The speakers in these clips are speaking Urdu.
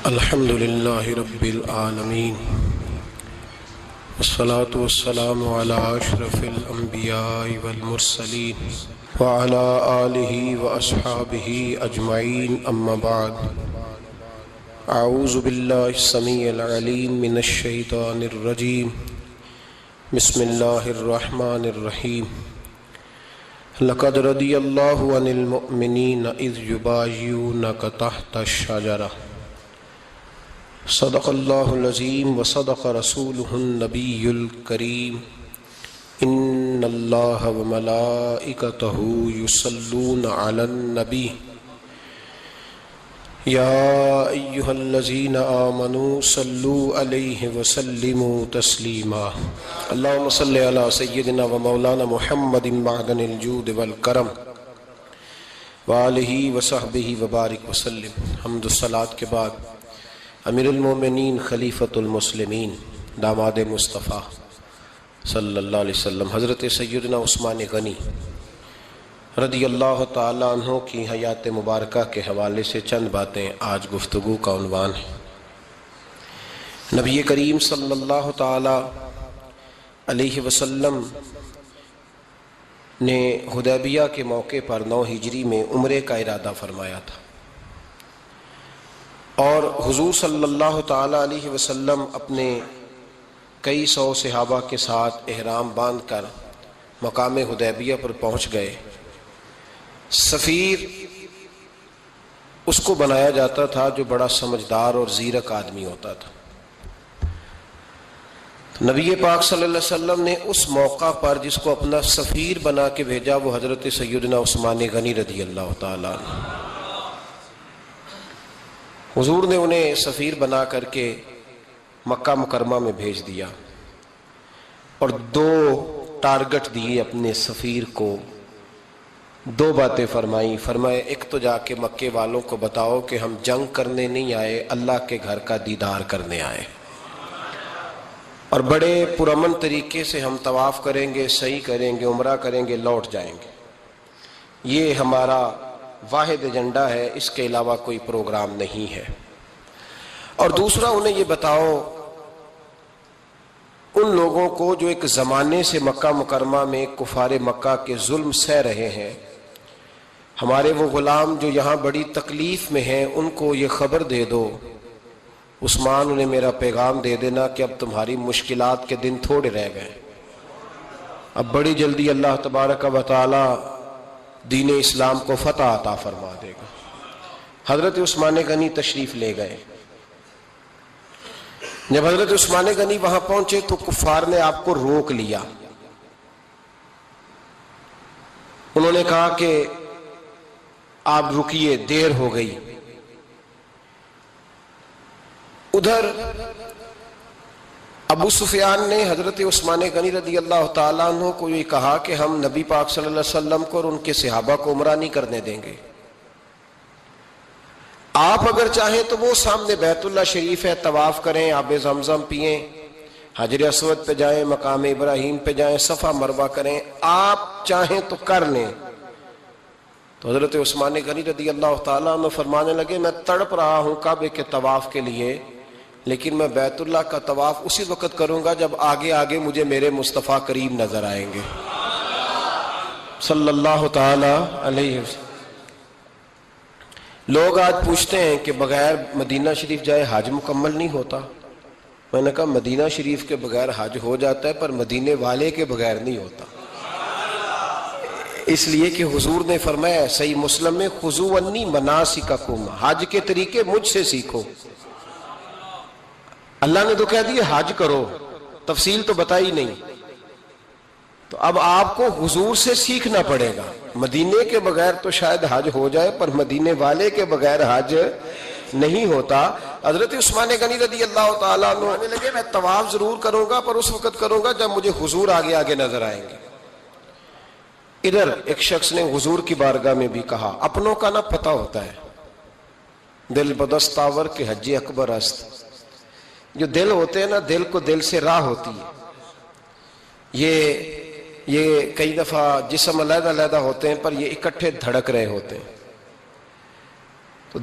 الحمد للہ رب العالمین والصلاة والسلام علی اشرف الانبیاء والمرسلین وعلی آلہ واصحابہ اجمعین اما بعد اعوذ باللہ السمیع العلیم من الشیطان الرجیم بسم اللہ الرحمن الرحیم لقد رضی اللہ عن المؤمنین اذ یبایعونک تحت الشجرہ صدق اللہ العظیم وصدق رسولہ النبی الکریم ان اللہ وملائکتہ یصلون علی النبی یا ایہا الذین آمنوا صلوا علیہ وسلموا تسلیما اللہم صلی علی سیدنا ومولانا محمد معدن الجود والکرم وآلہ وصحبہ وبارک وسلم۔ حمد و صلاۃ کے بعد امیر المومنین خلیفۃ المسلمین داماد مصطفیٰ صلی اللہ علیہ وسلم حضرت سیدنا عثمان غنی رضی اللہ تعالیٰ عنہ کی حیات مبارکہ کے حوالے سے چند باتیں آج گفتگو کا عنوان ہے۔ نبی کریم صلی اللہ تعالیٰ علیہ وسلم نے حدیبیہ کے موقع پر 9 ہجری میں عمرے کا ارادہ فرمایا تھا، اور حضور صلی اللہ تعالیٰ علیہ وسلم اپنے کئی سو صحابہ کے ساتھ احرام باندھ کر مقام حدیبیہ پر پہنچ گئے۔ سفیر اس کو بنایا جاتا تھا جو بڑا سمجھدار اور زیرک آدمی ہوتا تھا۔ نبی پاک صلی اللہ علیہ وسلم نے اس موقع پر جس کو اپنا سفیر بنا کے بھیجا وہ حضرت سیدنا عثمان غنی رضی اللہ تعالیٰ عنہ۔ حضور نے انہیں سفیر بنا کر کے مکہ مکرمہ میں بھیج دیا اور 2 ٹارگٹ دیے اپنے سفیر کو، 2 باتیں فرمایا ایک تو جا کے مکے والوں کو بتاؤ کہ ہم جنگ کرنے نہیں آئے، اللہ کے گھر کا دیدار کرنے آئے، اور بڑے پرامن طریقے سے ہم طواف کریں گے، سعی کریں گے، عمرہ کریں گے، لوٹ جائیں گے، یہ ہمارا واحد ایجنڈا ہے، اس کے علاوہ کوئی پروگرام نہیں ہے۔ اور دوسرا انہیں یہ بتاؤ ان لوگوں کو جو ایک زمانے سے مکہ مکرمہ میں کفار مکہ کے ظلم سہ رہے ہیں، ہمارے وہ غلام جو یہاں بڑی تکلیف میں ہیں، ان کو یہ خبر دے دو، عثمان انہیں میرا پیغام دے دینا کہ اب تمہاری مشکلات کے دن تھوڑے رہ گئے، اب بڑی جلدی اللہ تبارک و تعالی دین اسلام کو فتح عطا فرما دے گا۔ حضرت عثمان غنی تشریف لے گئے۔ جب حضرت عثمان غنی وہاں پہنچے تو کفار نے آپ کو روک لیا، انہوں نے کہا کہ آپ رکیے، دیر ہو گئی۔ ادھر ابو سفیان نے حضرت عثمان غنی رضی اللہ تعالیٰ عنہ کو یہ کہا کہ ہم نبی پاک صلی اللہ علیہ وسلم کو اور ان کے صحابہ کو عمرہ نہیں کرنے دیں گے، آپ اگر چاہیں تو وہ سامنے بیت اللہ شریف ہے، طواف کریں، آب زمزم پئیں، حجر اسود پہ جائیں، مقام ابراہیم پہ جائیں، صفا مروہ کریں، آپ چاہیں تو کر لیں۔ تو حضرت عثمان غنی رضی اللہ تعالیٰ عنہ فرمانے لگے میں تڑپ رہا ہوں کعبے کے طواف کے لیے، لیکن میں بیت اللہ کا طواف اسی وقت کروں گا جب آگے آگے مجھے میرے مصطفیٰ کریم نظر آئیں گے صلی اللہ تعالی علیہ وسلم۔ لوگ آج پوچھتے ہیں کہ بغیر مدینہ شریف جائے حج مکمل نہیں ہوتا۔ میں نے کہا مدینہ شریف کے بغیر حج ہو جاتا ہے، پر مدینے والے کے بغیر نہیں ہوتا، اس لیے کہ حضور نے فرمایا صحیح مسلم میں خذوا عنی مناسککم، حج کے طریقے مجھ سے سیکھو۔ اللہ نے تو کہہ دیا حج کرو، تفصیل تو بتائی نہیں، تو اب آپ کو حضور سے سیکھنا پڑے گا۔ مدینے کے بغیر تو شاید حج ہو جائے، پر مدینے والے کے بغیر حج نہیں ہوتا۔ حضرت عثمان غنی رضی اللہ تعالیٰ عنہ کہنے لگے میں طواف ضرور کروں گا، پر اس وقت کروں گا جب مجھے حضور آگے آگے نظر آئیں گے۔ ادھر ایک شخص نے حضور کی بارگاہ میں بھی کہا، اپنوں کا نہ پتہ ہوتا ہے، دل بدستاور کے حج اکبر است، جو دل ہوتے ہیں نا، دل کو دل سے راہ ہوتی ہے، یہ کئی دفعہ جسم علیحدہ علیحدہ ہوتے ہیں پر یہ اکٹھے دھڑک رہے ہوتے ہیں۔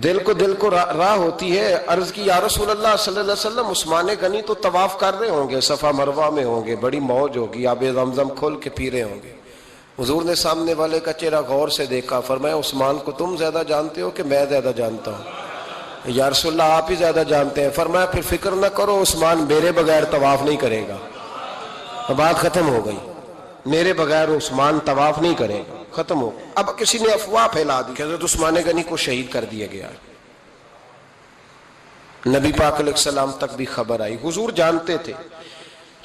دل کو راہ ہوتی ہے. عرض کی یا رسول اللہ صلی اللہ علیہ وسلم عثمان غنی تو طواف کر رہے ہوں گے، صفا مروہ میں ہوں گے، بڑی موج ہوگی، آب زمزم کھول کے پی رہے ہوں گے. حضور نے سامنے والے کا چہرہ غور سے دیکھا، فرمایا عثمان کو تم زیادہ جانتے ہو کہ میں زیادہ جانتا ہوں؟ یا رسول اللہ آپ ہی زیادہ جانتے ہیں. فرمایا پھر فکر نہ کرو، عثمان میرے بغیر طواف نہیں کرے گا. بات ختم ہو گئی، میرے بغیر عثمان طواف نہیں کرے گا، ختم ہو. اب کسی نے افواہ پھیلا دی کہ حضرت عثمان غنی کو شہید کر دیا گیا. نبی پاک علیہ السلام تک بھی خبر آئی. حضور جانتے تھے.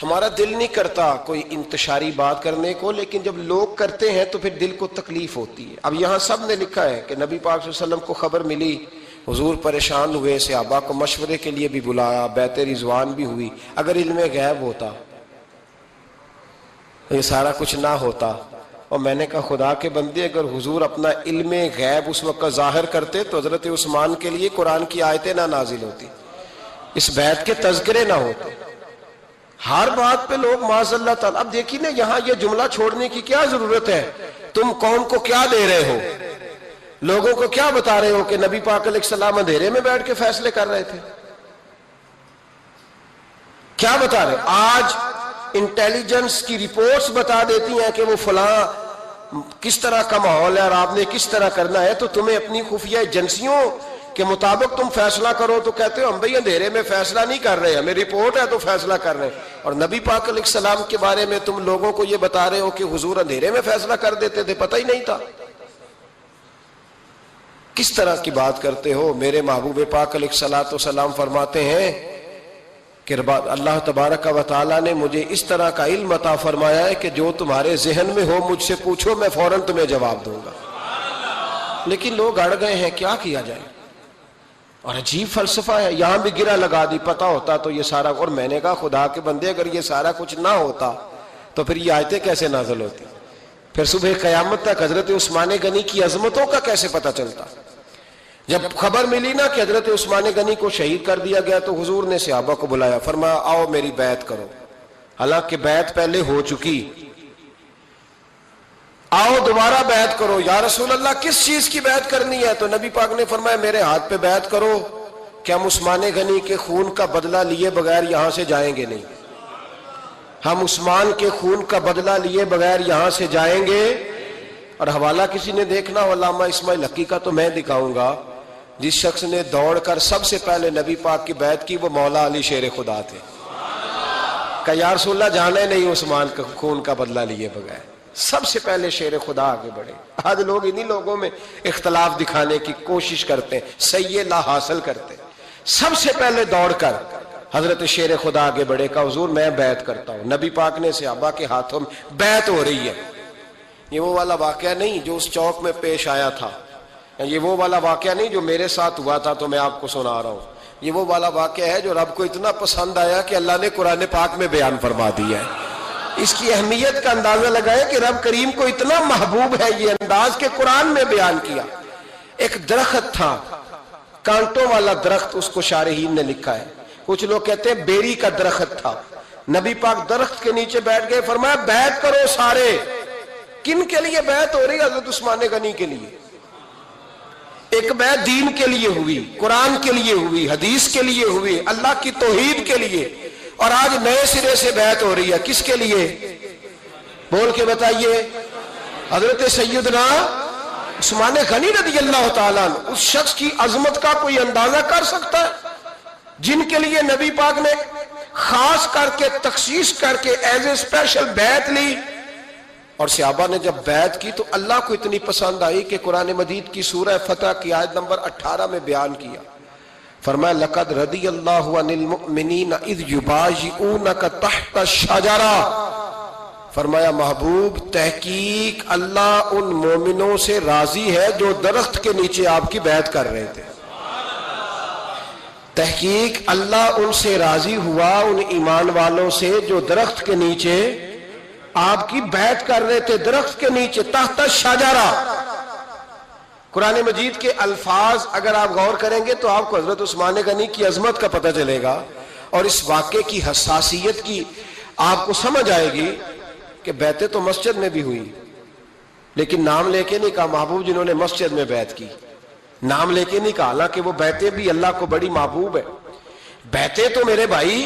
ہمارا دل نہیں کرتا کوئی انتشاری بات کرنے کو، لیکن جب لوگ کرتے ہیں تو پھر دل کو تکلیف ہوتی ہے. اب یہاں سب نے لکھا ہے کہ نبی پاک صلی اللہ علیہ وسلم کو خبر ملی، حضور پریشان ہوئے، صحابہ کو مشورے کے لیے بھی بلایا، بیعت رضوان بھی ہوئی. اگر علم غیب ہوتا یہ سارا کچھ نہ ہوتا. اور میں نے کہا خدا کے بندے، اگر حضور اپنا علم غیب اس وقت ظاہر کرتے تو حضرت عثمان کے لیے قرآن کی آیتیں نہ نازل ہوتی، اس بیعت کے تذکرے نہ ہوتے. ہر بات پہ لوگ معاذ اللہ تعالیٰ. اب دیکھیے نا یہاں یہ جملہ چھوڑنے کی کیا ضرورت ہے؟ تم قوم کو کیا دے رہے ہو؟ لوگوں کو کیا بتا رہے ہو کہ نبی پاک علیہ السلام اندھیرے میں بیٹھ کے فیصلے کر رہے تھے؟ کیا بتا رہے؟ آج انٹیلیجنس کی رپورٹس بتا دیتی ہیں کہ وہ فلاں کس طرح کا ماحول ہے اور آپ نے کس طرح کرنا ہے، تو تمہیں اپنی خفیہ ایجنسیوں کے مطابق تم فیصلہ کرو تو کہتے ہو ہم بھئی اندھیرے میں فیصلہ نہیں کر رہے، ہمیں رپورٹ ہے تو فیصلہ کر رہے ہیں. اور نبی پاک علیہ السلام کے بارے میں تم لوگوں کو یہ بتا رہے ہو کہ حضور اندھیرے میں فیصلہ کر دیتے تھے، پتہ ہی نہیں تھا. کس طرح کی بات کرتے ہو؟ میرے محبوب پاک علیہ الصلوۃ والسلام فرماتے ہیں کہ اللہ تبارک و تعالیٰ نے مجھے اس طرح کا علم عطا فرمایا ہے کہ جو تمہارے ذہن میں ہو مجھ سے پوچھو، میں فوراً تمہیں جواب دوں گا. لیکن لوگ اڑ گئے ہیں، کیا کیا جائے؟ اور عجیب فلسفہ ہے. یہاں بھی گرہ لگا دی، پتہ ہوتا تو یہ سارا. اور میں نے کہا خدا کے بندے اگر یہ سارا کچھ نہ ہوتا تو پھر یہ آیتیں کیسے نازل ہوتی؟ پھر صبح قیامت تک حضرت عثمان غنی کی عظمتوں کا کیسے پتہ چلتا؟ جب خبر ملی نا کہ حضرت عثمان غنی کو شہید کر دیا گیا تو حضور نے صحابہ کو بلایا، فرمایا آؤ میری بیعت کرو. حالانکہ بیعت پہلے ہو چکی، آؤ دوبارہ بیعت کرو. یا رسول اللہ کس چیز کی بیعت کرنی ہے؟ تو نبی پاک نے فرمایا میرے ہاتھ پہ بیعت کرو کہ ہم عثمان غنی کے خون کا بدلہ لیے بغیر یہاں سے جائیں گے نہیں. ہم عثمان کے خون کا بدلہ لیے بغیر یہاں سے جائیں گے. اور حوالہ کسی نے دیکھنا ہو علامہ اسماعیل حقی کا تو میں دکھاؤں گا. جس شخص نے دوڑ کر سب سے پہلے نبی پاک کی بیعت کی وہ مولا علی شیر خدا تھے. کہ یا رسول اللہ جانا ہی نہیں عثمان کا خون کا بدلہ لیے بغیر. سب سے پہلے شیر خدا آگے بڑھے. آج لوگ انہی لوگوں میں اختلاف دکھانے کی کوشش کرتے ہیں، صحیح لا حاصل کرتے ہیں. سب سے پہلے دوڑ کر حضرت شیر خدا آگے بڑھے کہ حضور میں بیعت کرتا ہوں. نبی پاک نے صحابہ کے ہاتھوں میں بیعت ہو رہی ہے. یہ وہ والا واقعہ نہیں جو اس چوک میں پیش آیا تھا، یہ وہ والا واقعہ نہیں جو میرے ساتھ ہوا تھا تو میں آپ کو سنا رہا ہوں. یہ وہ والا واقعہ ہے جو رب کو اتنا پسند آیا کہ اللہ نے قرآن پاک میں بیان فرما دیا ہے. اس کی اہمیت کا اندازہ لگائے کہ رب کریم کو اتنا محبوب ہے یہ انداز کہ قرآن میں بیان کیا. ایک درخت تھا، کانٹوں والا درخت، اس کو شارحین نے لکھا ہے. کچھ لوگ کہتے ہیں بیری کا درخت تھا. نبی پاک درخت کے نیچے بیٹھ گئے، فرمایا بیعت کرو سارے. کن کے لیے بیعت ہو رہی؟ حضرت عثمان غنی کے لیے. ایک بیعت دین کے لیے ہوئی، قرآن کے لیے ہوئی، حدیث کے لیے ہوئی، اللہ کی توحید کے لیے. اور آج نئے سرے سے بیعت ہو رہی ہے. کس کے لیے؟ بول کے بتائیے. حضرت سیدنا عثمان غنی رضی اللہ تعالیٰ عنہ. اس شخص کی عظمت کا کوئی اندازہ کر سکتا ہے جن کے لیے نبی پاک نے خاص کر کے تخصیص کر کے ایز اے اسپیشل بیعت لی. اور صحابہ نے جب بیعت کی تو اللہ کو اتنی پسند آئی کہ قرآن مجید کی سورہ فتح کی آیت نمبر 18 میں بیان کیا. فرمایا لقد رضی اللہ عن المؤمنین اذ یبایعونک تحت الشجرہ. فرمایا محبوب تحقیق اللہ ان مومنوں سے راضی ہے جو درخت کے نیچے آپ کی بیعت کر رہے تھے. تحقیق اللہ ان سے راضی ہوا، ان ایمان والوں سے جو درخت کے نیچے آپ کی بیعت کر رہے تھے. درخت کے نیچے تحت الشجرہ. قرآن مجید کے الفاظ اگر آپ غور کریں گے تو آپ کو حضرت عثمان غنی کی عظمت کا پتہ چلے گا اور اس واقعے کی حساسیت کی آپ کو سمجھ آئے گی کہ بیعتیں تو مسجد میں بھی ہوئی لیکن نام لے کے نہیں کہا محبوب جنہوں نے مسجد میں بیعت کی. نام لے کے نہیں کہا، حالانکہ وہ بیعتیں بھی اللہ کو بڑی محبوب ہے. بیعتیں تو میرے بھائی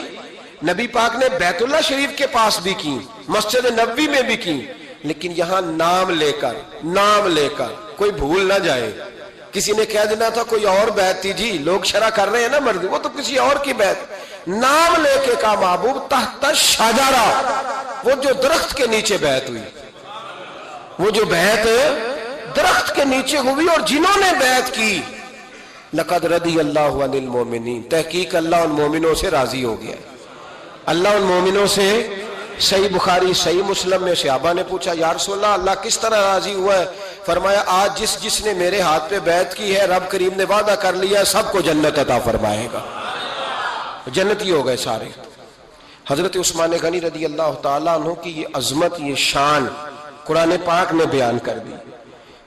نبی پاک نے بیت اللہ شریف کے پاس بھی کی، مسجد نبوی میں بھی کی، لیکن یہاں نام لے کر کوئی بھول نہ جائے. کسی نے کہہ دینا تھا کوئی اور بیعت تھی جی، لوگ شرع کر رہے ہیں نا مرضی، وہ تو کسی اور کی بیعت. نام لے کے کہا محبوب تحت شجرہ، وہ جو درخت کے نیچے بیعت ہوئی، وہ جو بیعت درخت کے نیچے ہوئی، اور جنہوں نے بیعت کی لقد رضی اللہ عن المؤمنین، تحقیق اللہ ان مومنوں سے راضی ہو گیا. اللہ ان مومنوں سے. صحیح بخاری صحیح مسلم میں صحابہ نے پوچھا یا رسول اللہ اللہ کس طرح راضی ہوا ہے؟ فرمایا آج جس نے میرے ہاتھ پہ بیعت کی ہے رب کریم نے وعدہ کر لیا ہے سب کو جنت عطا فرمائے گا، جنتی ہو گئے سارے. حضرت عثمان غنی رضی اللہ تعالیٰ عنہ کی یہ عظمت، یہ شان قرآن پاک نے بیان کر دی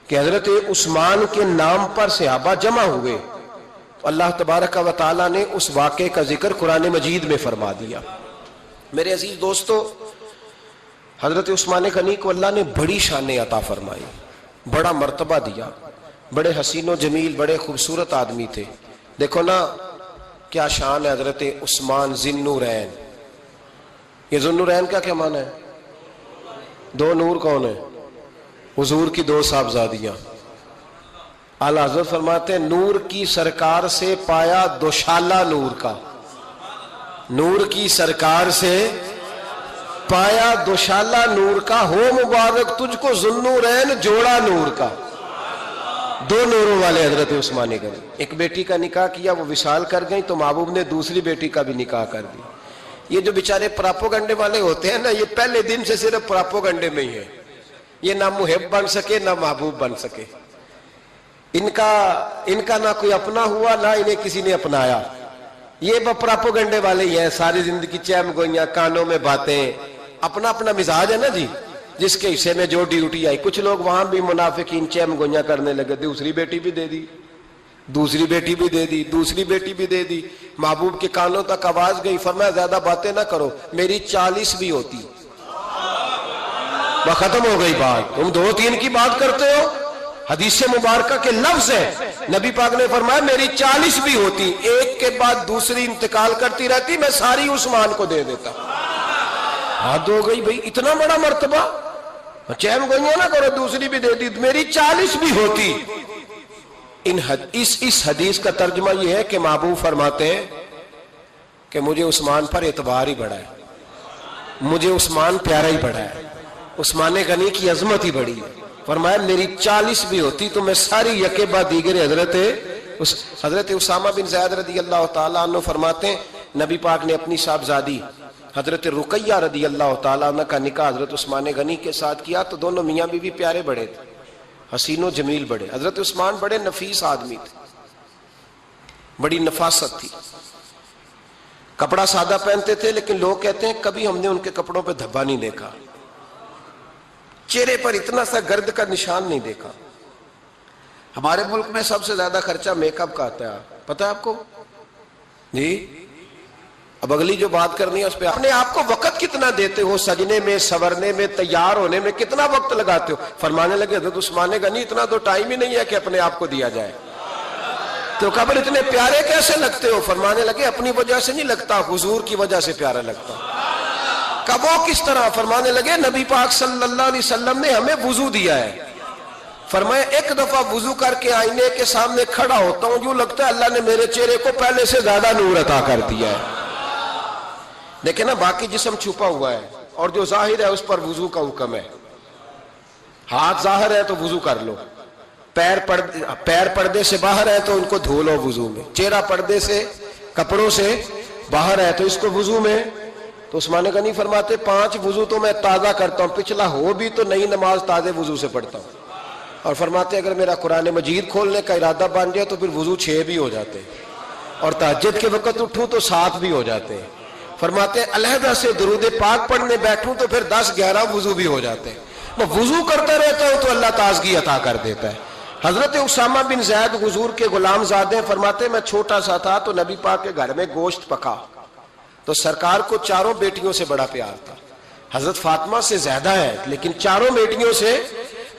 کہ حضرت عثمان کے نام پر صحابہ جمع ہوئے. اللہ تبارک و تعالیٰ نے اس واقعے کا ذکر قرآن مجید میں فرما دیا. میرے عزیز دوستو، حضرت عثمان غنی کو اللہ نے بڑی شان عطا فرمائی، بڑا مرتبہ دیا. بڑے حسین و جمیل، بڑے خوبصورت آدمی تھے. دیکھو نا کیا شان ہے حضرت عثمان ذی النورین. یہ ذو النورین کا کیا معنی ہے؟ دو نور کون ہے؟ حضور کی دو صاحبزادیاں. اعلیٰ حضرت فرماتے ہیں نور کی سرکار سے پایا دوشالہ نور کا، نور کی سرکار سے پایا دوشالہ نور کا، ہو مبارک تجھ کو ذو النورین جوڑا نور کا. دو نوروں والے حضرت عثمان غنی. ایک بیٹی کا نکاح کیا، وہ وصال کر گئی تو محبوب نے دوسری بیٹی کا بھی نکاح کر دی. یہ جو بیچارے پراپوگنڈے والے ہوتے ہیں نا، یہ پہلے دن سے صرف پراپوگنڈے میں ہی ہے. یہ نہ محب بن سکے نہ محبوب بن سکے. ان کا نہ کوئی اپنا ہوا نہ انہیں کسی نے اپنایا. یہ پراپوگنڈے والے ہی ہیں، ساری زندگی چیم گوئیاں، کانوں میں باتیں. اپنا اپنا مزاج ہے نا جی، جس کے حصے میں جو ڈیوٹی آئی. کچھ لوگ وہاں بھی منافقین چیم گوئیاں کرنے لگے، دوسری بیٹی بھی دے دی، دوسری بیٹی بھی دے دی، دوسری بیٹی بھی دے دی. محبوب کے کانوں تک آواز گئی، فرمایا زیادہ باتیں نہ کرو، میری 40 بھی ہوتی. وہ ختم ہو گئی بات، تم 2-3 کی بات کرتے ہو. حدیث مبارکہ کے لفظ ہے، نبی پاک نے فرمایا میری 40 بھی ہوتی، ایک کے بعد دوسری انتقال کرتی رہتی، میں ساری عثمان کو دے دیتا. حد ہو گئی بھئی، اتنا بڑا مرتبہ. چیم گوئیاں نہ کرو، دوسری بھی دے دی، میری 40 بھی ہوتی. اس حدیث کا ترجمہ یہ ہے کہ محبوب فرماتے ہیں کہ مجھے عثمان پر اعتبار ہی بڑا ہے، مجھے عثمان پیارا ہی بڑا ہے، عثمان غنی کی عظمت ہی بڑی ہے. فرمایا میری 40 بھی ہوتی تو میں ساری یکے بعد دیگر. حضرت اسامہ بن زید رضی اللہ تعالیٰ عنہ فرماتے ہیں نبی پاک نے اپنی صاحبزادی حضرت رقیہ رضی اللہ تعالیٰ عنہ کا نکاح حضرت عثمان غنی کے ساتھ کیا تو دونوں میاں بیوی پیارے بڑے تھے، حسین و جمیل بڑے. حضرت عثمان بڑے نفیس آدمی تھے، بڑی نفاست تھی. کپڑا سادہ پہنتے تھے، لیکن لوگ کہتے ہیں کبھی ہم نے ان کے کپڑوں پہ دھبا نہیں دیکھا، چہرے پر اتنا سا گرد کا نشان نہیں دیکھا. ہمارے ملک میں سب سے زیادہ خرچہ میک اپ کا آتا ہے، پتہ ہے آپ کو جی؟ اب اگلی جو بات کرنی ہے اس پہ اپنے آپ کو وقت کتنا دیتے ہو، سجنے میں، سورنے میں، تیار ہونے میں کتنا وقت لگاتے ہو. فرمانے لگے حضرت عثمان غنی اتنا تو ٹائم ہی نہیں ہے کہ اپنے آپ کو دیا جائے. تو قبر اتنے پیارے کیسے لگتے ہو؟ فرمانے لگے اپنی وجہ سے نہیں لگتا، حضور کی وجہ سے پیارا لگتا. کب وہ کس طرح؟ فرمانے لگے نبی پاک صلی اللہ علیہ وسلم نے ہمیں وضو دیا ہے. فرمایا ایک دفعہ وضو کر کے آئینے کے سامنے کھڑا ہوتا ہوں، یوں لگتا ہے اللہ نے میرے چہرے کو پہلے سے زیادہ نور عطا کر دیا ہے. دیکھیں نا باقی جسم چھپا ہوا ہے اور جو ظاہر ہے اس پر وضو کا حکم ہے. ہاتھ ظاہر ہے تو وضو کر لو، پیر پردے سے باہر ہے تو ان کو دھو لو وضو میں، چہرہ پردے سے کپڑوں سے باہر ہے تو اس کو وضو میں. تو عثمان غنی فرماتے 5 وضو تو میں تازہ کرتا ہوں، پچھلا ہو بھی تو نئی نماز تازے وضو سے پڑھتا ہوں. اور فرماتے اگر میرا قرآن مجید کھولنے کا ارادہ بن جائے تو پھر وضو 6 بھی ہو جاتے اور تہجد کے وقت اٹھوں تو 7 بھی ہو جاتے. فرماتے علیحدہ سے درود پاک پڑھنے بیٹھوں تو پھر 10-11 وضو بھی ہو جاتے. میں وضو کرتا رہتا ہوں تو اللہ تازگی عطا کر دیتا ہے. حضرت اسامہ بن زید حضور کے غلام زادے فرماتے میں چھوٹا سا تھا تو نبی پاک کے گھر میں گوشت پکا تو سرکار کو 4 بیٹیوں سے بڑا پیار تھا. حضرت فاطمہ سے زیادہ ہے لیکن 4 بیٹیوں سے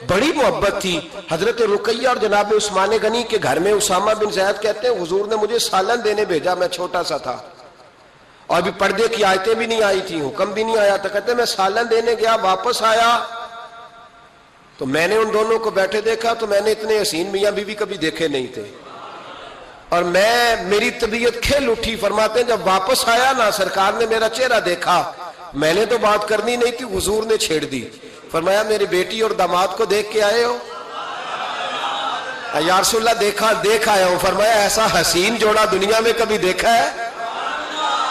بڑی محبت تھی. حضرت رقیہ اور جناب عثمان غنی کے گھر میں اسامہ بن زید کہتے ہیں حضور نے مجھے سالن دینے بھیجا, میں چھوٹا سا تھا اور بھی پردے کی آیتیں بھی نہیں آئی تھی, حکم بھی نہیں آیا تھا. کہتے ہیں میں سالن دینے گیا, واپس آیا تو میں نے ان دونوں کو بیٹھے دیکھا تو میں نے اتنے حسین میاں بیوی کبھی دیکھے نہیں تھے, اور میری طبیعت کھل اٹھی. فرماتے ہیں جب واپس آیا نا, سرکار نے میرا چہرہ دیکھا, میں نے تو بات کرنی نہیں تھی, حضور نے چھیڑ دی. فرمایا میری بیٹی اور داماد کو دیکھ کے آئے ہو؟ یا رسول اللہ دیکھ آیا ہوں. فرمایا ایسا حسین جوڑا دنیا میں کبھی دیکھا ہے؟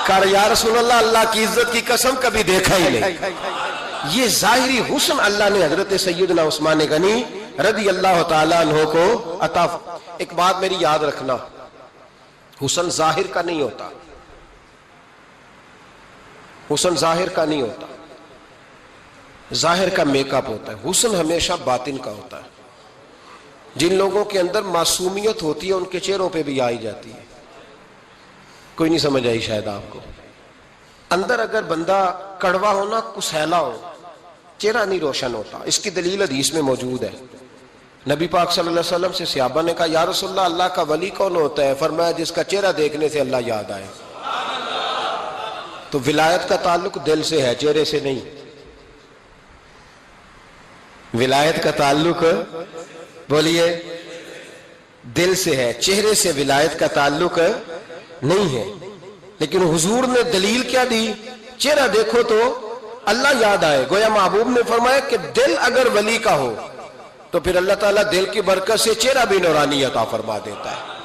کہا یا رسول اللہ اللہ کی عزت کی قسم کبھی دیکھا ہی نہیں. یہ ظاہری حسن اللہ نے حضرت سیدنا عثمان غنی رضی اللہ تعالیٰ عنہ کو عطا. ایک بات میری یاد رکھنا, حسن ظاہر کا نہیں ہوتا, حسن ظاہر کا نہیں ہوتا, ظاہر کا میک اپ ہوتا ہے. حسن ہمیشہ باطن کا ہوتا ہے. جن لوگوں کے اندر معصومیت ہوتی ہے ان کے چہروں پہ بھی آئی جاتی ہے. کوئی نہیں سمجھ آئی شاید آپ کو. اندر اگر بندہ کڑوا ہونا, کسیلا ہو, چہرہ نہیں روشن ہوتا. اس کی دلیل حدیث میں موجود ہے. نبی پاک صلی اللہ علیہ وسلم سے صحابہ نے کہا یا رسول اللہ اللہ کا ولی کون ہوتا ہے؟ فرمایا جس کا چہرہ دیکھنے سے اللہ یاد آئے. تو ولایت کا تعلق دل سے ہے, چہرے سے نہیں. ولایت کا تعلق بولیے دل سے ہے, چہرے سے ولایت کا تعلق نہیں ہے. لیکن حضور نے دلیل کیا دی؟ چہرہ دیکھو تو اللہ یاد آئے. گویا محبوب نے فرمایا کہ دل اگر ولی کا ہو تو پھر اللہ تعالیٰ دل کی برکت سے چہرہ بھی نورانی عطا فرما دیتا ہے.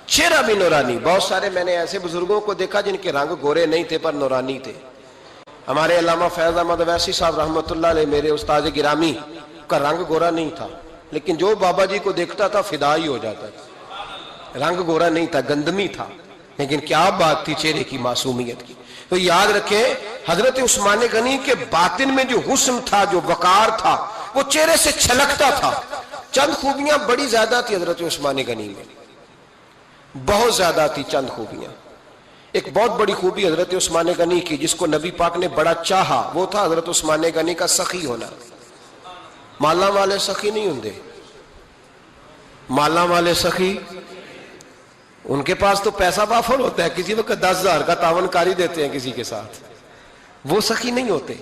چہرہ بھی نورانی. بہت سارے میں نے ایسے بزرگوں کو دیکھا جن کے رنگ گورے نہیں تھے پر نورانی تھے. ہمارے علامہ فیض احمد اویسی صاحب رحمۃ اللہ علیہ, میرے استاد گرامی, کا رنگ گورا نہیں تھا, لیکن جو بابا جی کو دیکھتا تھا فدا ہی ہو جاتا تھا. رنگ گورا نہیں تھا, گندمی تھا, لیکن کیا بات تھی چہرے کی معصومیت کی. تو یاد رکھیں حضرت عثمان غنی کے باطن میں جو حسن تھا, جو وقار تھا, وہ چہرے سے چھلکتا تھا. چند خوبیاں بڑی زیادہ تھی حضرت عثمان غنی میں, بہت زیادہ تھی چند خوبیاں. ایک بہت بڑی خوبی حضرت عثمان غنی کی جس کو نبی پاک نے بڑا چاہا, وہ تھا حضرت عثمان غنی کا سخی ہونا. مالا والے سخی نہیں ہوندے, مالا والے سخی, ان کے پاس تو پیسہ وافر ہوتا ہے, کسی وقت 10,000 کا تعاون کاری دیتے ہیں کسی کے ساتھ. وہ سخی نہیں ہوتے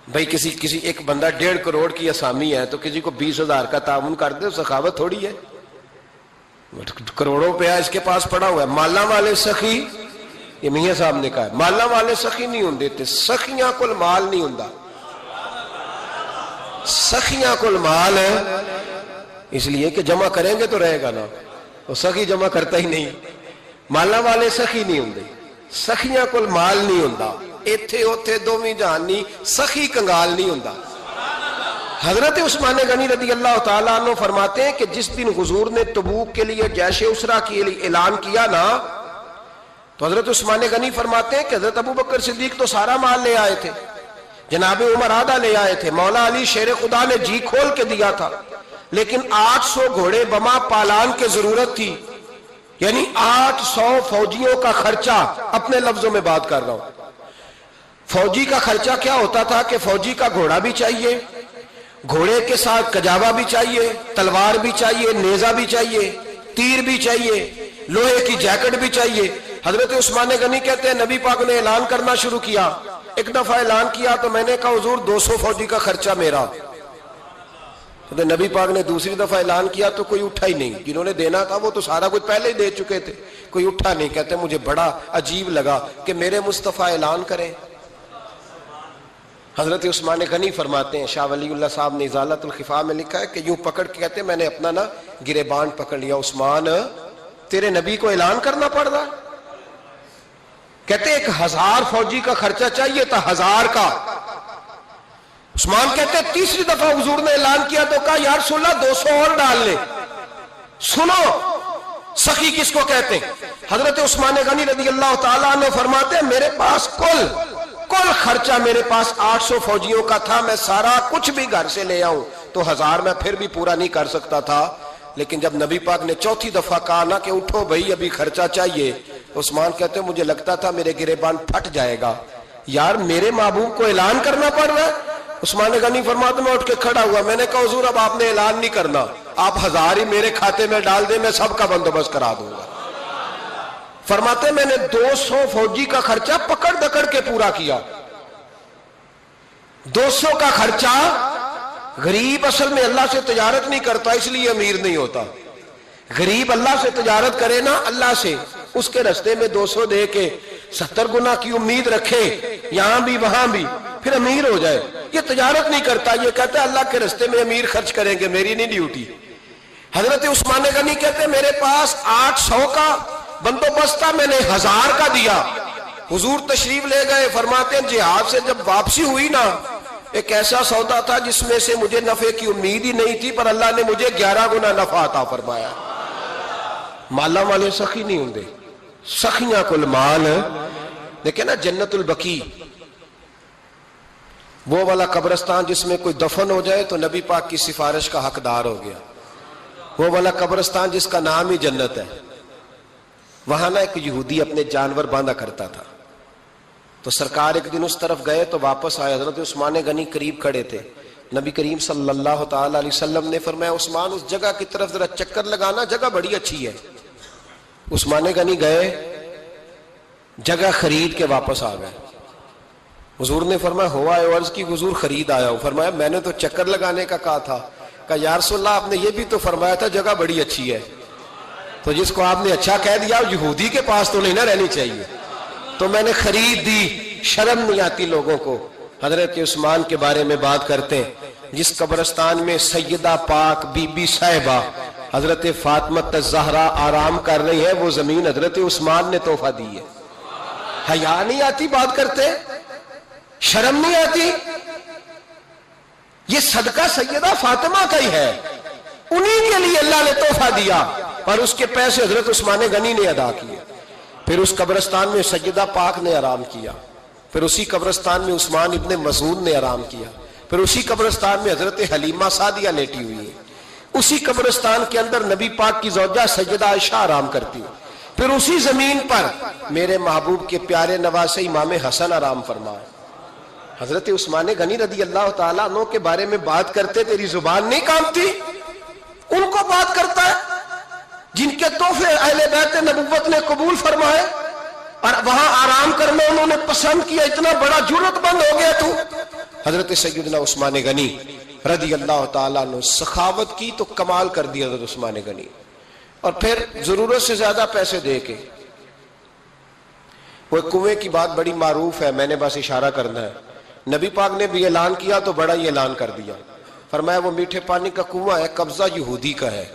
بھائی. کسی ایک بندہ 1.5 کروڑ کی اسامی ہے تو کسی کو 20,000 کا تعاون کر دے, سخاوت تھوڑی ہے. کروڑوں روپیہ اس کے پاس پڑا ہوا ہے. مالا والے سخی, یہ میاں صاحب نے کہا ہے, مالا والے سخی نہیں ہوندے. سخیاں کل مال نہیں ہوندا, سخیاں کل مال ہے, اس لیے کہ جمع کریں گے تو رہے گا نا, وہ سخی جمع کرتا ہی نہیں. مالا والے سخی نہیں ہوندے, سخیاں کل مال نہیں ہوندا. ایتھے اوتھے دوویں جہانی, سخی کنگال نہیں ہوندا. حضرت عثمان غنی رضی اللہ تعالیٰ عنہ فرماتے ہیں کہ جس دن حضور نے تبوک کے لیے جیش اسرا کے لیے اعلان کیا نا, تو حضرت عثمان غنی فرماتے ہیں کہ حضرت ابو بکر صدیق تو سارا مال لے آئے تھے, جناب عمر آدھا لے آئے تھے, مولا علی شیر خدا نے جی کھول کے دیا تھا, لیکن 800 گھوڑے بما پالان کی ضرورت تھی. یعنی 800 فوجیوں کا خرچہ, اپنے لفظوں میں بات کر رہا ہوں. فوجی کا خرچہ کیا ہوتا تھا کہ فوجی کا گھوڑا بھی چاہیے, گھوڑے کے ساتھ کجاوا بھی چاہیے, تلوار بھی چاہیے, نیزہ بھی چاہیے, تیر بھی چاہیے, لوہے کی جیکٹ بھی چاہیے. حضرت عثمان غنی کہتے ہیں نبی پاک نے اعلان کرنا شروع کیا. ایک دفعہ اعلان کیا تو میں نے کہا حضور 200 فوجی کا خرچہ میرا. تو نبی پاک نے دوسری دفعہ اعلان کیا تو کوئی اٹھا ہی نہیں. جنہوں نے دینا تھا وہ تو سارا کچھ پہلے ہی دے چکے تھے, کوئی اٹھا نہیں. کہتے مجھے بڑا عجیب لگا کہ میرے مصطفیٰ اعلان کریں. حضرت عثمان غنی فرماتے ہیں, شاہ ولی اللہ صاحب نے ازالت الخفا میں لکھا ہے کہ یوں پکڑ کے کہتے ہیں میں نے اپنا نا گریبان پکڑ لیا, عثمان تیرے نبی کو اعلان کرنا پڑ رہا. کہتے 1000 فوجی کا خرچہ چاہیے تھا, 1000 کا. عثمان کہتے تیسری دفعہ حضور نے اعلان کیا تو کہا یا رسول اللہ 200 اور ڈال لے. سنو سخی کس کو کہتے ہیں. حضرت عثمان غنی رضی اللہ تعالیٰ عنہ فرماتے ہیں میرے پاس کل خرچہ میرے پاس 800 فوجیوں کا تھا, میں سارا کچھ بھی گھر سے لے آؤں تو 1000 میں پھر بھی پورا نہیں کر سکتا تھا. لیکن جب نبی پاک نے چوتھی دفعہ کہا نا کہ اٹھو بھائی ابھی خرچہ چاہیے, عثمان کہتے ہیں مجھے لگتا تھا میرے گریبان پھٹ جائے گا. یار میرے محبوب کو اعلان کرنا پڑ رہا ہے, عثمان غنی فرماتے میں اٹھ کے کھڑا ہوا، میں نے کہا حضور اب آپ نے اعلان نہیں کرنا، آپ 1000 ہی میرے کھاتے میں ڈال دیں، میں سب کا بندوبست کرا دوں گا۔ فرماتے میں نے 200 فوجی کا خرچہ پکڑ دکڑ کے پورا کیا۔ 200 کا خرچہ، غریب اصل میں اللہ سے تجارت نہیں کرتا اس لیے امیر نہیں ہوتا، غریب اللہ سے تجارت کرے نا، اللہ سے، اس کے رستے میں 200 دے کے 70 گنا کی امید رکھے، یہاں بھی وہاں بھی، پھر امیر ہو جائے۔ یہ تجارت نہیں کرتا، یہ کہتا ہے اللہ کے رستے میں امیر خرچ کریں گے، میری نہیں ڈیوٹی۔ حضرت عثمان غنی کہتے ہیں میرے پاس 800 کا بندوبست تھا، میں نے 1000 کا دیا۔ حضور تشریف لے گئے، فرماتے ہیں جہاد سے جب واپسی ہوئی نا، ایک ایسا سودا تھا جس میں سے مجھے نفع کی امید ہی نہیں تھی، پر اللہ نے مجھے 11 گنا نفع عطا فرمایا۔ مالا والے سخی نہیں ہوں، سخیاں کل مال۔ دیکھیں نا جنت البقیع، وہ والا قبرستان جس میں کوئی دفن ہو جائے تو نبی پاک کی سفارش کا حقدار ہو گیا، وہ والا قبرستان جس کا نام ہی جنت ہے۔ وہاں نا ایک یہودی اپنے جانور باندھا کرتا تھا، تو سرکار ایک دن اس طرف گئے تو واپس آئے، حضرت عثمان غنی قریب کھڑے تھے، نبی کریم صلی اللہ تعالی علیہ وسلم نے فرمایا عثمان اس جگہ کی طرف ذرا چکر لگانا، جگہ بڑی اچھی ہے۔ عثمان غنی گئے، جگہ خرید کے واپس آ گئے۔ حضور نے فرمایا ہوا ہے؟ عرض کی حضور خرید آیا ہوں۔ فرمایا میں نے تو چکر لگانے کا کہا تھا۔ کہا یا رسول اللہ آپ نے یہ بھی تو فرمایا تھا جگہ بڑی اچھی ہے، تو جس کو آپ نے اچھا کہہ دیا یہودی کے پاس تو نہیں نہ رہنی چاہیے، تو میں نے خرید دی۔ شرم نہیں آتی لوگوں کو؟ حضرت عثمان کے بارے میں بات کرتے ہیں، جس قبرستان میں سیدہ پاک بی بی صاحبہ حضرت فاطمہ الزہرا آرام کر رہی ہے، وہ زمین حضرت عثمان نے تحفہ دی ہے۔ حیا نہیں آتی بات کرتے؟ شرم نہیں آتی؟ یہ صدقہ سیدہ فاطمہ کا ہی ہے، انہی کے لیے اللہ نے تحفہ دیا، اور اس کے پیسے حضرت عثمان غنی نے ادا کیے۔ پھر اس قبرستان میں سیدہ پاک نے آرام کیا، پھر اسی قبرستان میں عثمان ابن مسعود نے آرام کیا، پھر اسی قبرستان میں حضرت حلیمہ سعدیہ لیٹی ہوئی ہے، اسی قبرستان کے اندر نبی پاک کی زوجہ سیدہ عائشہ آرام کرتی ہے، پھر اسی زمین پر میرے محبوب کے پیارے نواسے امام حسن آرام فرمائے۔ حضرت عثمان غنی رضی اللہ تعالیٰ عنہ کے بارے میں بات کرتے تیری زبان نہیں کانپتی؟ ان کو بات کرتا ہے جن کے تحفے اہل بیت نبوت نے قبول فرمائے اور وہاں آرام کرنا انہوں نے پسند کیا، اتنا بڑا جرت بند ہو گیا تو؟ حضرت سیدنا عثمان غنی رضی اللہ تعالیٰ عنہ سخاوت کی تو کمال کر دیا حضرت عثمان غنی، اور پھر ضرورت سے زیادہ پیسے دے کے، وہ کنویں کی بات بڑی معروف ہے، میں نے بس اشارہ کرنا ہے، نبی پاک نے بھی اعلان کیا تو بڑا ہی اعلان کر دیا، فرمایا وہ میٹھے پانی کا کنواں ہے، قبضہ یہودی کا ہے،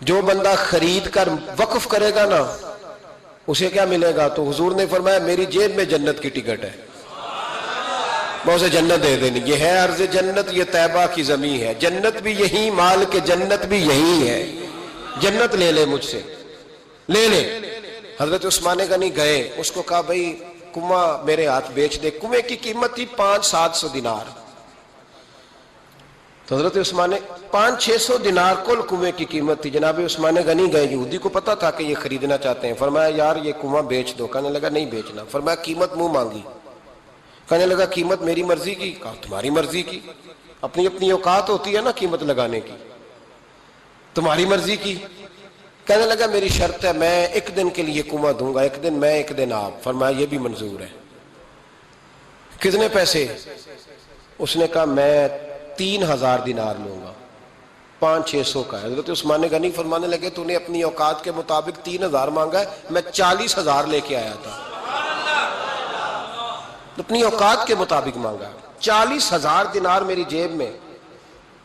جو بندہ خرید کر وقف کرے گا نا اسے کیا ملے گا؟ تو حضور نے فرمایا میری جیب میں جنت کی ٹکٹ ہے، میں اسے جنت دے دینی، یہ ہے عرض جنت، یہ طیبہ کی زمین ہے، جنت بھی یہی، مال کے جنت بھی یہی ہے، جنت لے لے مجھ سے، لے لے۔ حضرت عثمان غنی گئے، اس کو کہا بھائی کنواں میرے ہاتھ بیچ دے، کنویں کی قیمت تھی 500-700 دینار، تو حضرت عثمان 500-600 دینار کل کنویں کی قیمت تھی۔ جناب عثمان غنی گئے، یہودی کو پتا تھا کہ یہ خریدنا چاہتے ہیں، فرمایا یار یہ کنواں بیچ دو، کہنے لگا نہیں بیچنا، فرمایا قیمت منہ مانگی، کہنے لگا قیمت میری مرضی کی، کہا تمہاری مرضی کی، اپنی اپنی اوقات ہوتی ہے نا قیمت لگانے کی، تمہاری مرضی کی، کہنے لگا میری شرط ہے میں ایک دن کے لیے کنواں دوں گا، ایک دن میں ایک دن آپ، فرمایا یہ بھی منظور ہے، کتنے پیسے؟ اس نے کہا میں 3000 دینار لوں گا، 500-600 کا ہے۔ حضرت عثمان غنی فرمانے لگے تو نے اپنی اوقات کے مطابق 3000 مانگا ہے، میں 40,000 لے کے آیا تھا، اپنی اوقات کے مطابق مانگا، 40,000 دینار میری جیب میں۔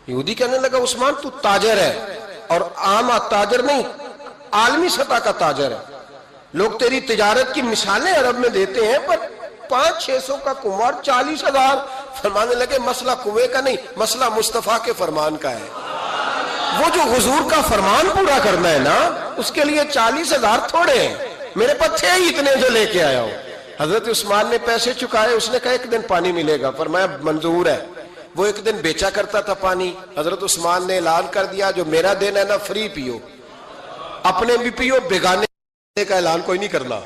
یہودی کہنے لگا عثمان تو تاجر ہے، اور عام تاجر نہیں، عالمی سطح کا تاجر ہے، لوگ تیری تجارت کی مثالیں عرب میں دیتے ہیں، پر 500-600 کا کنواں 40,000، فرمانے لگے مسئلہ کنویں کا نہیں، مسئلہ مصطفیٰ کے فرمان کا ہے، وہ جو حضور کا فرمان پورا کرنا ہے نا، اس کے لیے 40,000 تھوڑے ہیں، میرے پاس تھے ہی اتنے جو لے کے آیا ہوں۔ حضرت عثمان نے پیسے چکائے، اس نے کہا ایک دن پانی ملے گا، فرمایا منظور ہے۔ وہ ایک دن بیچا کرتا تھا پانی، حضرت عثمان نے اعلان کر دیا جو میرا دن ہے نا فری پیو، اپنے بھی پیو، بیگانے کا اعلان کوئی نہیں کرنا،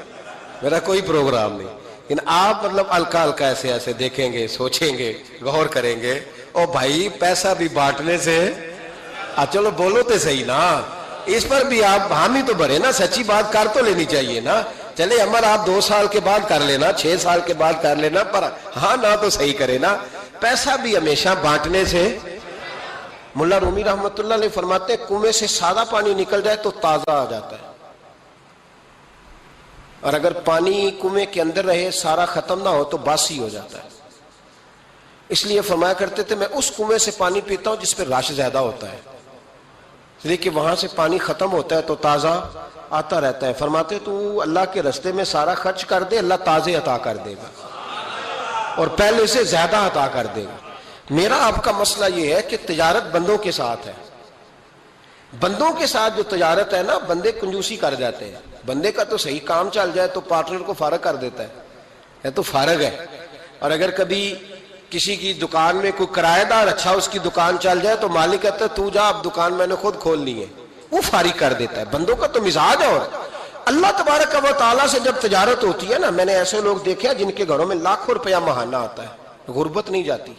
میرا کوئی پروگرام نہیں، لیکن آپ مطلب ہلکا ہلکا ایسے ایسے دیکھیں گے، سوچیں گے، غور کریں گے، او بھائی پیسہ بھی بانٹنے سے چلو بولو تو صحیح نا، اس پر بھی آپ حامی تو بھرے نا، سچی بات کر تو لینی چاہیے نا۔ چلے عمر آپ 2 سال کے بعد کر لینا، 6 سال کے بعد کر لینا، پر ہاں نہ تو صحیح کرے نا، پیسہ بھی ہمیشہ بانٹنے سے۔ ملا رومی رحمت اللہ علیہ فرماتے ہیں کنویں سے سادہ پانی نکل جائے تو تازہ آ جاتا ہے، اور اگر پانی کنویں کے اندر رہے سارا ختم نہ ہو تو باسی ہو جاتا ہے۔ اس لیے فرمایا کرتے تھے میں اس کنویں سے پانی پیتا ہوں جس پہ رش زیادہ ہوتا ہے، اس لیے کہ وہاں سے پانی ختم ہوتا ہے تو تازہ آتا رہتا ہے۔ فرماتے تو اللہ کے رستے میں سارا خرچ کر دے، اللہ تازے عطا کر دے گا اور پہلے سے زیادہ عطا کر دے گا۔ میرا آپ کا مسئلہ یہ ہے کہ تجارت بندوں کے ساتھ ہے، بندوں کے ساتھ جو تجارت ہے نا، بندے کنجوسی کر جاتے ہیں، بندے کا تو صحیح کام چل جائے تو پارٹنر کو فارغ کر دیتا ہے، یہ تو فارغ ہے، اور اگر کبھی کسی کی دکان میں کوئی کرایہ دار اچھا اس کی دکان چل جائے تو مالک کہتا ہے تو جا اب دکان میں نے خود کھولنی ہے، وہ فارغ کر دیتا ہے۔ بندوں کا تو مزاج ہے۔ اور اللہ تبارک و تعالیٰ سے جب تجارت ہوتی ہے نا، میں نے ایسے لوگ دیکھے جن کے گھروں میں لاکھوں روپیہ ماہانہ آتا ہے، غربت نہیں جاتی۔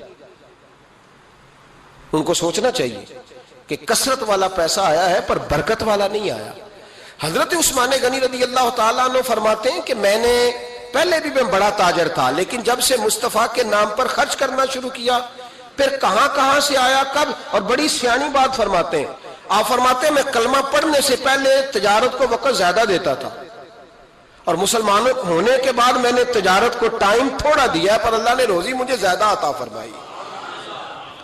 ان کو سوچنا چاہیے کہ کثرت والا پیسہ آیا ہے پر برکت والا نہیں آیا۔ حضرت عثمان غنی رضی اللہ تعالیٰ عنہ فرماتے ہیں کہ پہلے بھی میں بڑا تاجر تھا، لیکن جب سے مصطفیٰ کے نام پر خرچ کرنا شروع کیا، پھر کہاں سے آیا، کب، اور بڑی سیانی بات فرماتے ہیں۔ آپ فرماتے ہیں میں کلمہ پڑھنے سے پہلے تجارت کو وقت زیادہ دیتا تھا، اور مسلمان ہونے کے بعد میں نے تجارت کو ٹائم تھوڑا دیا ہے، پر اللہ نے روزی مجھے زیادہ عطا فرمائی۔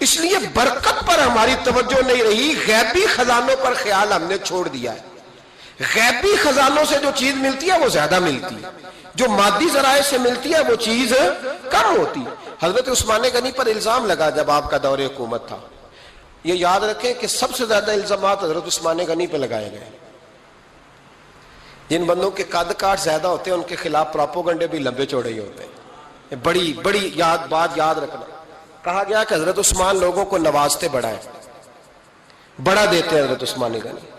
اس لیے برکت پر ہماری توجہ نہیں رہی، غیبی خزانوں پر خیال ہم نے چھوڑ دیا ہے۔ غیبی خزانوں سے جو چیز ملتی ہے وہ زیادہ ملتی ہے، جو مادی ذرائع سے ملتی ہے وہ چیز کم ہوتی ہے۔ حضرت عثمان غنی پر الزام لگا جب آپ کا دور حکومت تھا، یہ یاد رکھیں کہ سب سے زیادہ الزامات حضرت عثمان غنی پہ لگائے گئے۔ جن بندوں کے قد کاٹ زیادہ ہوتے ہیں ان کے خلاف پراپوگنڈے بھی لمبے چوڑے ہی ہوتے ہیں۔ بڑی بات یاد رکھنا، کہا گیا کہ حضرت عثمان لوگوں کو نوازتے بڑا ہے، بڑا دیتے حضرت عثمان غنی۔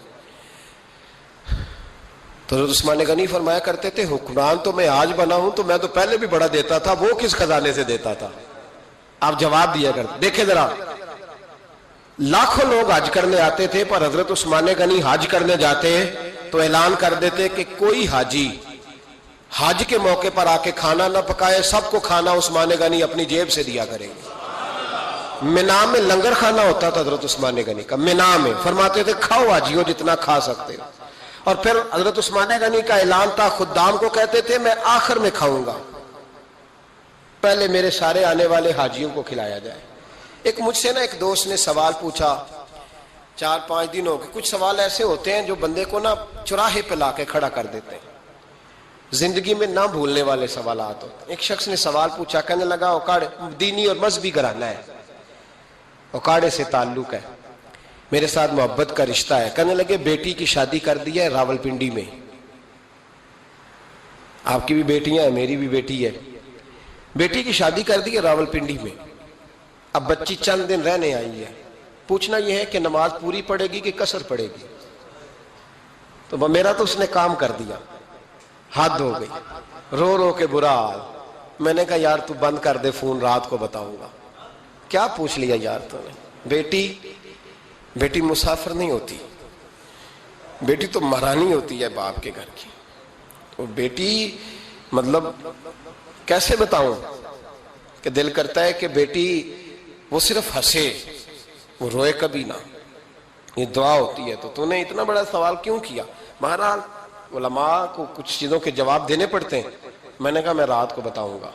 تو حضرت عثمان غنی فرمایا کرتے تھے حکمران تو میں آج بنا ہوں تو میں تو پہلے بھی بڑا دیتا تھا، وہ کس خزانے سے دیتا تھا؟ آپ جواب دیا کرتے۔ دیکھیں ذرا، لاکھوں لوگ حج کرنے آتے تھے، پر حضرت عثمان غنی حج کرنے جاتے تو اعلان کر دیتے کہ کوئی حاجی حج کے موقع پر آ کے کھانا نہ پکائے، سب کو کھانا عثمان غنی اپنی جیب سے دیا کریں گے۔ مینا میں لنگر کھانا ہوتا تھا حضرت عثمان غنی کا، مینا میں، فرماتے تھے کھاؤ حاجیو جتنا کھا سکتے ہو۔ اور پھر حضرت عثمان غنی کا اعلان تھا، خدام کو کہتے تھے میں آخر میں کھاؤں گا، پہلے میرے سارے آنے والے حاجیوں کو کھلایا جائے۔ ایک مجھ سے ایک دوست نے سوال پوچھا 4-5 دن ہو گئے، کچھ سوال ایسے ہوتے ہیں جو بندے کو چوراہے پہ لا کے کھڑا کر دیتے ہیں، زندگی میں نہ بھولنے والے سوالات ہوتے ہیں۔ ایک شخص نے سوال پوچھا، کہنے لگا اوکاڑے دینی اور مذہبی گھرانہ ہے، اوکاڑے سے تعلق ہے، میرے ساتھ محبت کا رشتہ ہے، کہنے لگے بیٹی کی شادی کر دی ہے راولپنڈی میں، آپ کی بھی بیٹیاں ہیں میری بھی بیٹی ہے، بیٹی کی شادی کر دی ہے راولپنڈی میں، اب بچی چند دن رہنے آئی ہے، پوچھنا یہ ہے کہ نماز پوری پڑے گی کہ قصر پڑے گی؟ تو میرا تو اس نے کام کر دیا، حد ہو گئی، رو رو کے برا حال۔ میں نے کہا یار تو بند کر دے فون، رات کو بتاؤں گا۔ کیا پوچھ لیا یار تو نے؟ بیٹی مسافر نہیں ہوتی، بیٹی تو مہرانی ہوتی ہے باپ کے گھر کی، تو بیٹی مطلب کیسے بتاؤں کہ دل کرتا ہے کہ بیٹی وہ صرف ہنسے، وہ روئے کبھی نہ، یہ دعا ہوتی ہے۔ تو نے اتنا بڑا سوال کیوں کیا؟ بہرحال علماء کو کچھ چیزوں کے جواب دینے پڑتے ہیں۔ میں نے کہا میں رات کو بتاؤں گا۔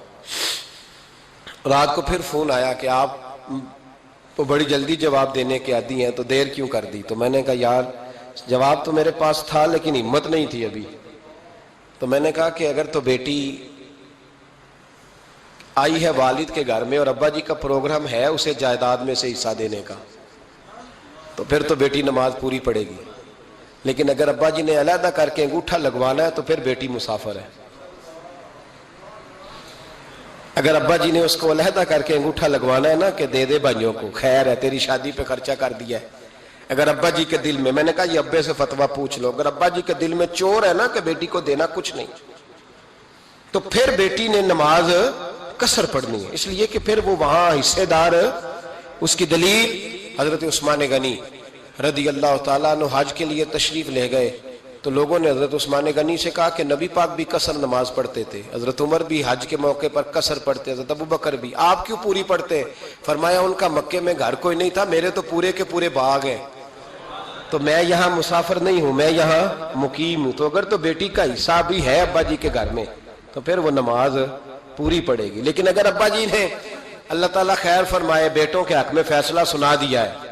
رات کو پھر فون آیا کہ آپ تو بڑی جلدی جواب دینے کے عادی ہیں تو دیر کیوں کر دی؟ تو میں نے کہا یار جواب تو میرے پاس تھا لیکن ہمت نہیں تھی ابھی۔ تو میں نے کہا کہ اگر تو بیٹی آئی ہے والد کے گھر میں اور ابا جی کا پروگرام ہے اسے جائیداد میں سے حصہ دینے کا، تو پھر تو بیٹی نماز پوری پڑے گی، لیکن اگر ابا جی نے علیحدہ کر کے انگوٹھا لگوانا ہے تو پھر بیٹی مسافر ہے۔ اگر ابا جی نے اس کو علیحدہ کر کے انگوٹھا لگوانا ہے نا کہ دے دے بھائیوں کو، خیر ہے تیری شادی پہ خرچہ کر دیا ہے، اگر ابا جی کے دل میں نے کہا یہ ابے سے فتویٰ پوچھ لو، اگر ابا جی کے دل میں چور ہے نا کہ بیٹی کو دینا کچھ نہیں، تو پھر بیٹی نے نماز قصر پڑھنی ہے، اس لیے کہ پھر وہ وہاں حصے دار۔ اس کی دلیل حضرت عثمان غنی رضی اللہ تعالیٰ عنہ حج کے لیے تشریف لے گئے تو لوگوں نے حضرت عثمان غنی سے کہا کہ نبی پاک بھی قصر نماز پڑھتے تھے، حضرت عمر بھی حج کے موقع پر قصر پڑھتے، حضرت ابو بکر بھی، آپ کیوں پوری پڑھتے؟ فرمایا ان کا مکے میں گھر کوئی نہیں تھا، میرے تو پورے کے پورے باغ ہیں، تو میں یہاں مسافر نہیں ہوں، میں یہاں مقیم ہوں، تو اگر تو بیٹی کا حصہ بھی ہے ابا جی کے گھر میں تو پھر وہ نماز پوری پڑے گی۔ لیکن اگر ابا جی نے اللہ تعالیٰ خیر فرمائے بیٹوں کے حق میں فیصلہ سنا دیا ہے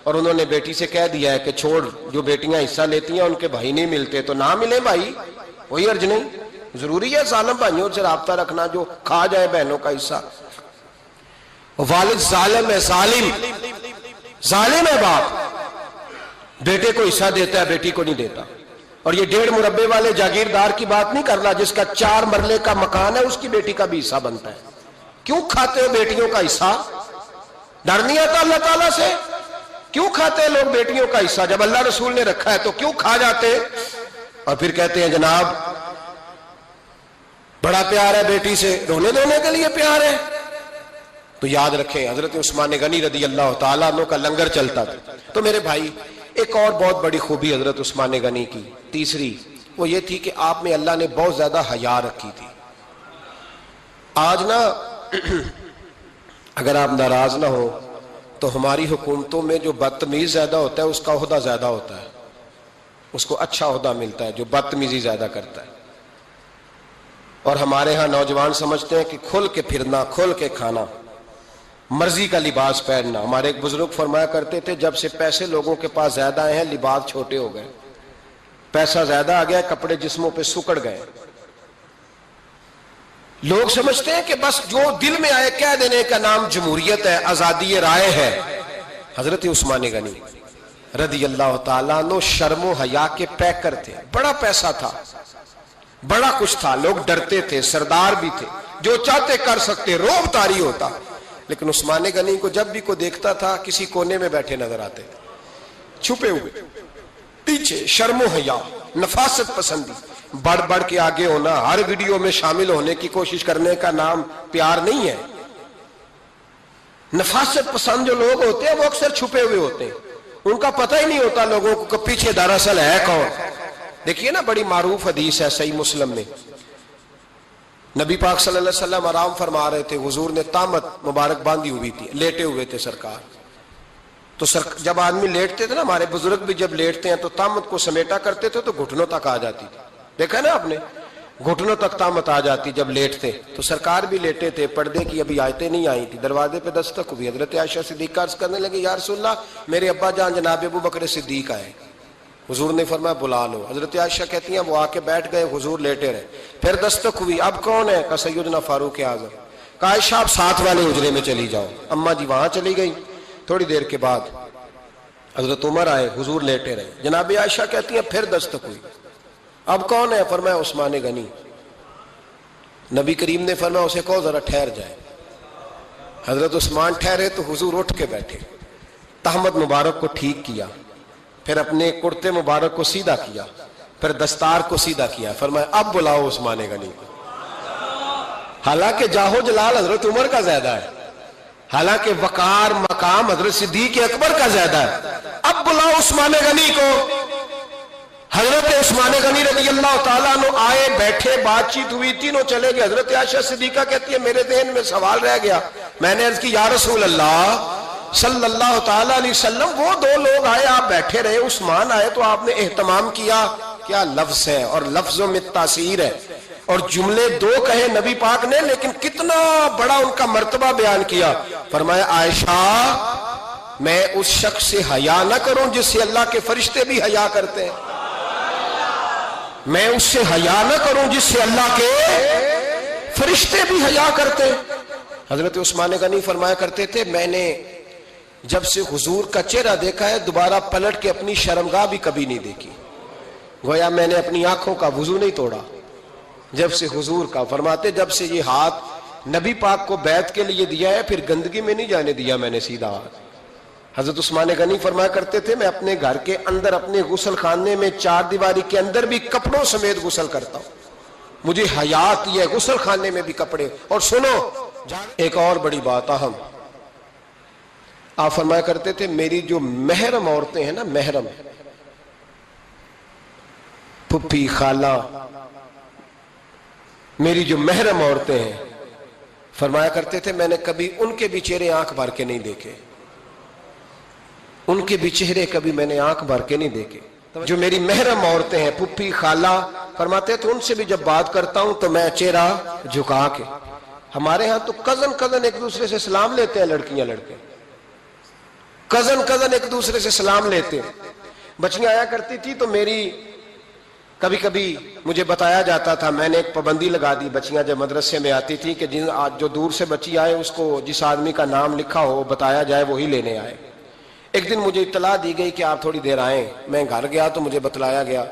اور انہوں نے بیٹی سے کہہ دیا ہے کہ چھوڑ، جو بیٹیاں حصہ لیتی ہیں ان کے بھائی نہیں ملتے تو نہ ملے بھائی، کوئی عرض نہیں، ضروری ہے ظالم بھائیوں سے رابطہ رکھنا جو کھا جائے بہنوں کا حصہ۔ والد ظالم ہے، ظالم ہے باپ، بیٹے کو حصہ دیتا ہے بیٹی کو نہیں دیتا۔ اور یہ 1.5 مربے والے جاگیردار کی بات نہیں کرنا جس کا 4 مرلے کا مکان ہے، اس کی بیٹی کا بھی حصہ بنتا ہے۔ کیوں کھاتے ہو بیٹیوں کا حصہ؟ ڈر نہیں آتا اللہ تعالیٰ سے؟ کیوں کھاتے ہیں لوگ بیٹیوں کا حصہ؟ جب اللہ رسول نے رکھا ہے تو کیوں کھا جاتے؟ اور پھر کہتے ہیں جناب بڑا پیار ہے بیٹی سے، رونے دھونے کے لیے پیار ہے۔ تو یاد رکھیں حضرت عثمان غنی رضی اللہ تعالیٰ عنہ کا لنگر چلتا تھا۔ تو میرے بھائی ایک اور بہت بڑی خوبی حضرت عثمان غنی کی تیسری وہ یہ تھی کہ آپ میں اللہ نے بہت زیادہ حیا رکھی تھی۔ آج نا اگر آپ ناراض نہ ہو تو ہماری حکومتوں میں جو بدتمیز زیادہ ہوتا ہے اس کا عہدہ زیادہ ہوتا ہے، اس کو اچھا عہدہ ملتا ہے جو بدتمیزی زیادہ کرتا ہے۔ اور ہمارے ہاں نوجوان سمجھتے ہیں کہ کھل کے پھرنا، کھل کے کھانا، مرضی کا لباس پہننا۔ ہمارے ایک بزرگ فرمایا کرتے تھے جب سے پیسے لوگوں کے پاس زیادہ آئے ہیں لباس چھوٹے ہو گئے، پیسہ زیادہ آ گیا کپڑے جسموں پہ سکڑ گئے۔ لوگ سمجھتے ہیں کہ بس جو دل میں آئے کہہ دینے کا نام جمہوریت ہے، آزادی رائے ہے۔ حضرت عثمان غنی رضی اللہ تعالیٰ عنہ شرم و حیا کے پیکر تھے، بڑا پیسہ تھا، بڑا کچھ تھا، لوگ ڈرتے تھے، سردار بھی تھے، جو چاہتے کر سکتے، روب طاری ہوتا۔ لیکن عثمان غنی کو جب بھی کوئی دیکھتا تھا کسی کونے میں بیٹھے نظر آتے تھے، چھپے ہوئے، پیچھے، شرم و حیا، نفاست پسندی، بڑھ بڑھ کے آگے ہونا، ہر ویڈیو میں شامل ہونے کی کوشش کرنے کا نام پیار نہیں ہے۔ نفاست پسند جو لوگ ہوتے ہیں وہ اکثر چھپے ہوئے ہوتے ہیں، ان کا پتہ ہی نہیں ہوتا لوگوں کو کہ پیچھے دراصل ہے کون۔ دیکھیے نا بڑی معروف حدیث ہے صحیح مسلم میں، نبی پاک صلی اللہ علیہ وسلم آرام فرما رہے تھے، حضور نے تامت مبارک باندھی ہوئی تھی، لیٹے ہوئے تھے سرکار۔ تو جب آدمی لیٹتے تھے نا، ہمارے بزرگ بھی جب لیٹتے ہیں تو تامت کو سمیٹا کرتے تھے تو گھٹنوں تک آ جاتی تھی، دیکھا نا آپ نے، گھٹنوں تک تامت آ جاتی جب لیٹتے۔ تو سرکار بھی لیٹے تھے، پردے کی ابھی آیتیں نہیں آئی تھی، دروازے پہ دستک ہوئی، حضرت عائشہ صدیقہ عرض کرنے لگے یا رسول اللہ میرے ابا جان جناب ابو بکر صدیق آئے۔ حضور نے فرمایا بلا لو۔ حضرت عائشہ کہتی ہیں وہ آ کے بیٹھ گئے، حضور لیٹے رہے، پھر دستک ہوئی، اب کون ہے؟ کہا سیدنا فاروق اعظم۔ کہا عائشہ آپ ساتھ والے حجرے میں چلی جاؤ۔ اماں جی وہاں چلی گئی۔ تھوڑی دیر کے بعد حضرت عمر آئے، حضور لیٹے رہے، جناب عائشہ کہتی ہیں پھر دستک ہوئی، اب کون ہے؟ فرمایا عثمان غنی۔ نبی کریم نے فرمایا اسے کہو ذرا ٹھہر جائے۔ حضرت عثمان ٹھہرے تو حضور اٹھ کے بیٹھے، تہمت مبارک کو ٹھیک کیا، پھر اپنے کرتے مبارک کو سیدھا کیا، پھر دستار کو سیدھا کیا، فرمایا اب بلاؤ عثمان غنی کو۔ حالانکہ جاہو جلال حضرت عمر کا زیادہ ہے، حالانکہ وقار مقام حضرت صدیق اکبر کا زیادہ ہے، اب بلاؤ عثمان غنی کو۔ حضرت عثمان غنی رضی اللہ تعالیٰ عنہ آئے، بیٹھے، بات چیت ہوئی، تینوں چلے گئے۔ حضرت عائشہ صدیقہ کہتی ہے میرے ذہن میں سوال رہ گیا، میں نے عرض کی یا رسول اللہ صلی اللہ تعالیٰ علیہ وسلم وہ 2 لوگ آئے، آپ بیٹھے رہے، عثمان آئے تو آپ نے اہتمام کیا، کیا لفظ ہے اور لفظوں میں تاثیر ہے، اور جملے 2 کہے نبی پاک نے لیکن کتنا بڑا ان کا مرتبہ بیان کیا۔ فرمایا عائشہ میں اس شخص سے حیا نہ کروں جس سے اللہ کے فرشتے بھی حیا کرتے ہیں، میں اس سے حیا نہ کروں جس سے اللہ کے فرشتے بھی حیا کرتے ہیں۔ حضرت عثمان غنی فرمایا کرتے تھے میں نے جب سے حضور کا چہرہ دیکھا ہے دوبارہ پلٹ کے اپنی شرمگاہ بھی کبھی نہیں دیکھی، گویا میں نے اپنی آنکھوں کا وضو نہیں توڑا جب سے حضور کا۔ فرماتے جب سے یہ ہاتھ نبی پاک کو بیعت کے لیے دیا ہے پھر گندگی میں نہیں جانے دیا میں نے سیدھا ہاتھ۔ حضرت عثمان غنی فرمایا کرتے تھے میں اپنے گھر کے اندر اپنے غسل خانے میں 4 دیواری کے اندر بھی کپڑوں سمیت غسل کرتا ہوں، مجھے حیات یہ غسل خانے میں بھی کپڑے. اور سنو ایک اور بڑی بات اہم، آپ فرمایا کرتے تھے میری جو محرم عورتیں ہیں نا، محرم پھپھی خالہ، میری جو محرم عورتیں ہیں، فرمایا کرتے تھے میں نے کبھی ان کے بھی چہرے آنکھ بھر کے نہیں دیکھے، ان کے بھی چہرے کبھی میں نے آنکھ بھر کے نہیں دیکھے. جو میری محرم عورتیں ہیں پھپھی خالہ، فرماتے تھے ان سے بھی جب بات کرتا ہوں تو میں چہرہ جھکا کے. ہمارے ہاں تو کزن ایک دوسرے سے سلام لیتے ہیں، لڑکیاں لڑکے کزن ایک دوسرے سے سلام لیتے ہیں. بچیاں آیا کرتی تھی تو میری کبھی کبھی مجھے بتایا جاتا تھا، میں نے ایک پابندی لگا دی، بچیاں جب مدرسے میں آتی تھی کہ جو دور سے بچی آئے اس کو جس آدمی کا نام لکھا ہو بتایا جائے وہی لینے آئے. ایک دن مجھے اطلاع دی گئی کہ آپ تھوڑی دیر آئیں. میں گھر گیا تو مجھے بتلایا گیا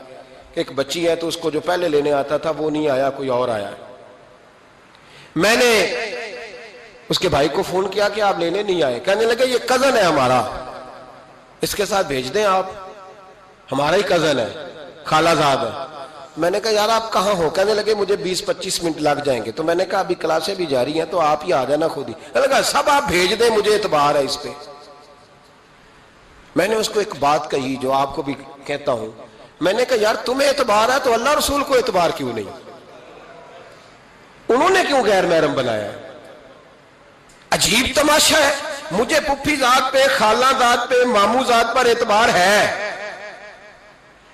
کہ ایک بچی ہے تو اس کو جو پہلے لینے آتا تھا وہ نہیں آیا، کوئی اور آیا. میں نے اس کے بھائی کو فون کیا کہ آپ لینے نہیں آئے. کہنے لگے یہ کزن ہے ہمارا، اس کے ساتھ بھیج دیں، آپ ہمارا ہی کزن ہے، خالہ زاد ہے. میں نے کہا یار آپ کہاں ہو؟ کہنے لگے مجھے 20-25 منٹ لگ جائیں گے. تو میں نے کہا ابھی کلاسیں بھی جاری ہیں تو آپ ہی آ جانا خود ہی. میں نے کہا سب آپ بھیج دیں، مجھے اعتبار ہے اس پہ. میں نے اس کو ایک بات کہی جو آپ کو بھی کہتا ہوں، میں نے کہا یار تمہیں اعتبار ہے تو اللہ رسول کو اعتبار کیوں نہیں؟ انہوں نے کیوں غیر محرم بنایا ہے؟ عجیب تماشا ہے. مجھے پھپھی ذات پہ، خالہ ذات پہ، ماموں ذات پر اعتبار ہے،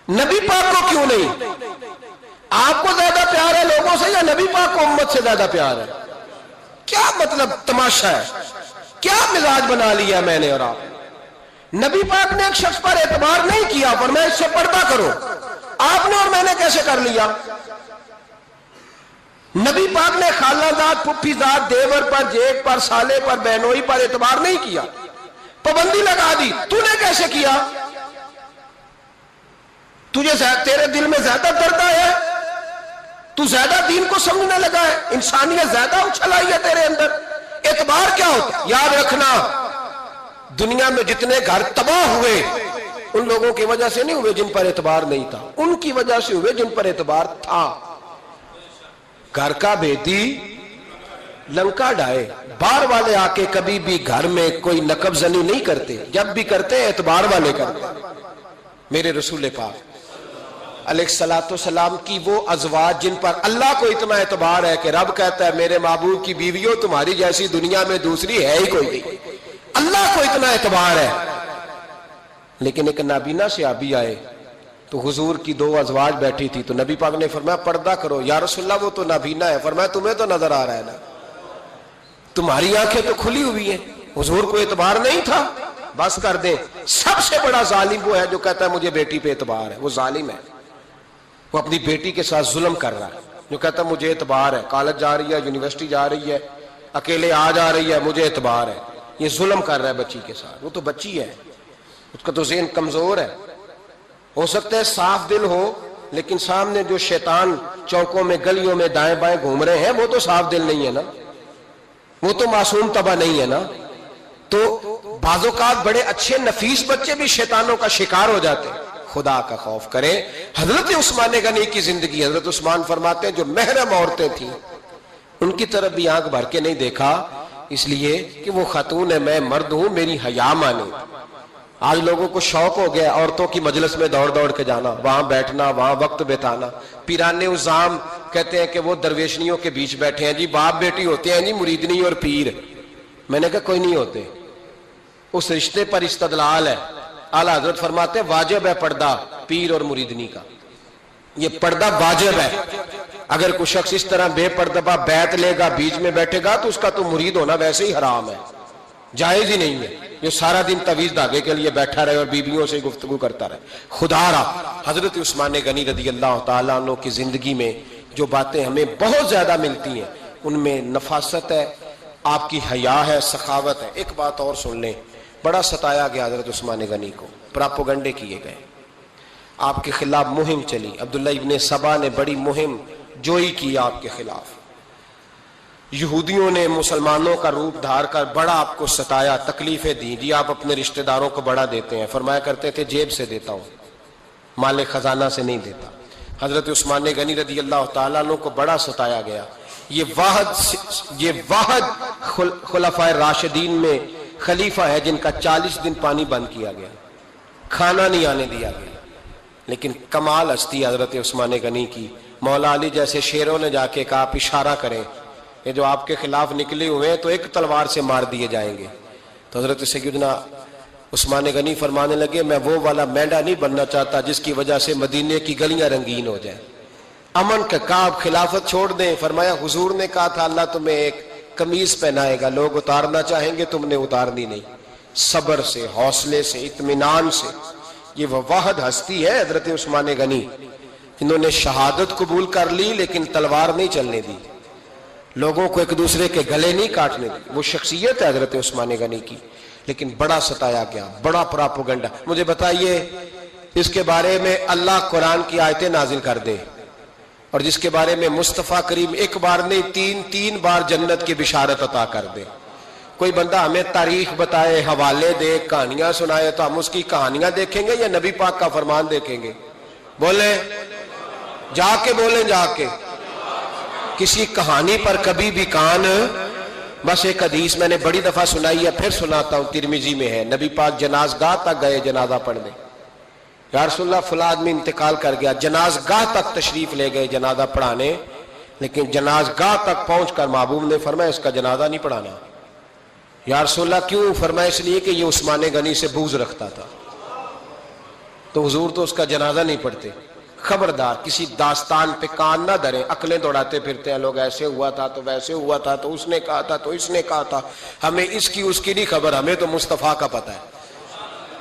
نبی پاک کو کیوں نہیں؟ آپ کو زیادہ پیار ہے لوگوں سے یا نبی پاک کو امت سے زیادہ پیار ہے؟ کیا مطلب تماشا ہے؟ کیا مزاج بنا لیا میں نے اور آپ؟ نبی پاک نے ایک شخص پر اعتبار نہیں کیا، پر میں اس سے پردہ کرو. آپ نے اور میں نے کیسے کر لیا؟ نبی پاک نے خالہ ذات، پھپھی ذات، دیور پر، جیٹ پر، سالے پر، بہنوئی پر اعتبار نہیں کیا، پابندی لگا دی. تو نے کیسے کیا؟ تجھے تیرے دل میں زیادہ درد ہے، تو زیادہ دین کو سمجھنے لگا ہے، انسانیت زیادہ اچھل آئی ہے تیرے اندر. اعتبار کیا ہوتا؟ یاد رکھنا دنیا میں جتنے گھر تباہ ہوئے ان لوگوں کی وجہ سے نہیں ہوئے جن پر اعتبار نہیں تھا، ان کی وجہ سے ہوئے جن پر اعتبار تھا. گھر کا بیٹی لنکا ڈھائے، باہر والے آ کے کبھی بھی گھر میں کوئی نقب زنی نہیں کرتے، جب بھی کرتے اعتبار والے کرتے. میرے رسول پاک علیہ الصلوۃ والسلام کی وہ ازواج جن پر اللہ کو اتنا اعتبار ہے کہ رب کہتا ہے میرے محبوب کی بیویوں تمہاری جیسی دنیا میں دوسری ہے ہی کوئی نہیں. اللہ کو اتنا اعتبار ہے. لیکن ایک نابینا صحابی آئے تو حضور کی 2 ازواج بیٹھی تھی تو نبی پاک نے فرمایا پردہ کرو. یا رسول اللہ وہ تو نابینا ہے. فرمایا تمہیں تو نظر آ رہا ہے نا، تمہاری آنکھیں تو کھلی ہوئی ہیں. حضور کو اعتبار نہیں تھا. بس کر دیں. سب سے بڑا ظالم وہ ہے جو کہتا ہے مجھے بیٹی پہ اعتبار ہے. وہ ظالم ہے، وہ اپنی بیٹی کے ساتھ ظلم کر رہا ہے. جو کہتا ہے مجھے اعتبار ہے، کالج جا رہی ہے، یونیورسٹی جا رہی ہے، اکیلے آ جا رہی ہے، مجھے اعتبار ہے. یہ ظلم کر رہا ہے بچی کے ساتھ. وہ تو بچی ہے، اس کا تو ذہن کمزور ہے. ہو سکتا ہے صاف دل ہو لیکن سامنے جو شیطان چوکوں میں گلیوں میں دائیں بائیں گھوم رہے ہیں وہ تو صاف دل نہیں ہے نا، وہ تو معصوم طبع نہیں ہے نا. تو بعض اوقات بڑے اچھے نفیس بچے بھی شیطانوں کا شکار ہو جاتے ہیں. خدا کا خوف کریں. حضرت عثمان غنی کی زندگی، حضرت عثمان فرماتے ہیں جو محرم عورتیں تھیں ان کی طرف بھی آنکھ بھر کے نہیں دیکھا، اس لیے کہ وہ خاتون ہے، میں مرد ہوں، میری حیا مانے. آج لوگوں کو شوق ہو گیا عورتوں کی مجلس میں دوڑ دوڑ کے جانا، وہاں بیٹھنا، وہاں وقت بتانا. پیرانے عظام کہتے ہیں کہ وہ درویشنیوں کے بیچ بیٹھے ہیں جی، باپ بیٹی ہوتے ہیں جی، مریدنی اور پیر. میں نے کہا کوئی نہیں ہوتے. اس رشتے پر استدلال ہے. اعلیٰ حضرت فرماتے ہیں واجب ہے پردہ پیر اور مریدنی کا. یہ پردہ واجب ہے. اگر کوئی شخص اس طرح بے پردہ بیعت لے گا، بیچ میں بیٹھے گا، تو اس کا تو مرید ہونا ویسے ہی حرام ہے، جائز ہی نہیں ہے. جو سارا دن تویز دھاگے کے لیے بیٹھا رہے اور بیویوں سے گفتگو کرتا رہے. خدا را حضرت عثمان غنی رضی اللہ تعالیٰ عنہ کی زندگی میں جو باتیں ہمیں بہت زیادہ ملتی ہیں ان میں نفاست ہے، آپ کی حیا ہے، سخاوت ہے. ایک بات اور سن لیں، بڑا ستایا گیا حضرت عثمان غنی کو، پراپوگنڈے کیے گئے، آپ کے خلاف مہم چلی. عبداللہ ابن سبا نے بڑی مہم جوئی کی آپ کے خلاف. یہودیوں نے مسلمانوں کا روپ دھار کر بڑا آپ کو ستایا، تکلیفیں دی. جی آپ اپنے رشتہ داروں کو بڑا دیتے ہیں. فرمایا کرتے تھے جیب سے دیتا ہوں، مال خزانہ سے نہیں دیتا. حضرت عثمان غنی رضی اللہ تعالیٰ عنہ کو بڑا ستایا گیا. یہ واحد خلفائے راشدین میں خلیفہ ہے جن کا 40 دن پانی بند کیا گیا، کھانا نہیں آنے دیا گیا. لیکن کمال ہستی حضرت عثمان غنی کی. مولا علی جیسے شیروں نے جا کے کہا آپ اشارہ کریں، یہ جو آپ کے خلاف نکلے ہوئے ہیں تو ایک تلوار سے مار دیے جائیں گے. تو حضرت سیدنا عثمان غنی فرمانے لگے میں وہ والا مینڈا نہیں بننا چاہتا جس کی وجہ سے مدینے کی گلیاں رنگین ہو جائیں. امن کا کعب خلافت چھوڑ دیں. فرمایا حضور نے کہا تھا اللہ تمہیں ایک قمیض پہنائے گا، لوگ اتارنا چاہیں گے تم نے اتارنی نہیں. صبر سے، حوصلے سے، اطمینان سے. یہ وہ واحد ہستی ہے حضرت عثمان غنی، انہوں نے شہادت قبول کر لی لیکن تلوار نہیں چلنے دی، لوگوں کو ایک دوسرے کے گلے نہیں کاٹنے دی. وہ شخصیت ہے حضرت عثمان غنی کی. لیکن بڑا ستایا گیا، بڑا پراپوگنڈا. مجھے بتائیے اس کے بارے میں اللہ قرآن کی آیتیں نازل کر دے اور جس کے بارے میں مصطفیٰ کریم ایک بار نہیں تین بار جنت کی بشارت عطا کر دے. کوئی بندہ ہمیں تاریخ بتائے، حوالے دے، کہانیاں سنائے تو ہم اس کی کہانیاں دیکھیں گے یا نبی پاک کا فرمان دیکھیں گے؟ بولیں، جا کے بولیں، جا کے. کسی کہانی پر کبھی بھی کان. بس ایک حدیث میں نے بڑی دفعہ سنائی ہے، پھر سناتا ہوں، ترمذی میں ہے. نبی پاک جنازگاہ تک گئے جنازہ پڑھنے. یا رسول اللہ فلاں آدمی انتقال کر گیا. جنازگاہ تک تشریف لے گئے جنازہ پڑھانے، لیکن جنازگاہ تک پہنچ کر محبوب نے فرمایا اس کا جنازہ نہیں پڑھانا. یا رسول اللہ کیوں؟ فرمایا اس لیے کہ یہ عثمان غنی سے بغض رکھتا تھا. تو حضور تو اس کا جنازہ نہیں پڑھتے. خبردار کسی داستان پہ کان نہ دھریں. عقلیں دوڑاتے پھرتے ہیں لوگ، ایسے ہوا تھا تو ویسے ہوا تھا تو اس نے کہا تھا تو اس نے کہا تھا. ہمیں اس کی نہیں خبر، ہمیں تو مصطفیٰ کا پتہ ہے.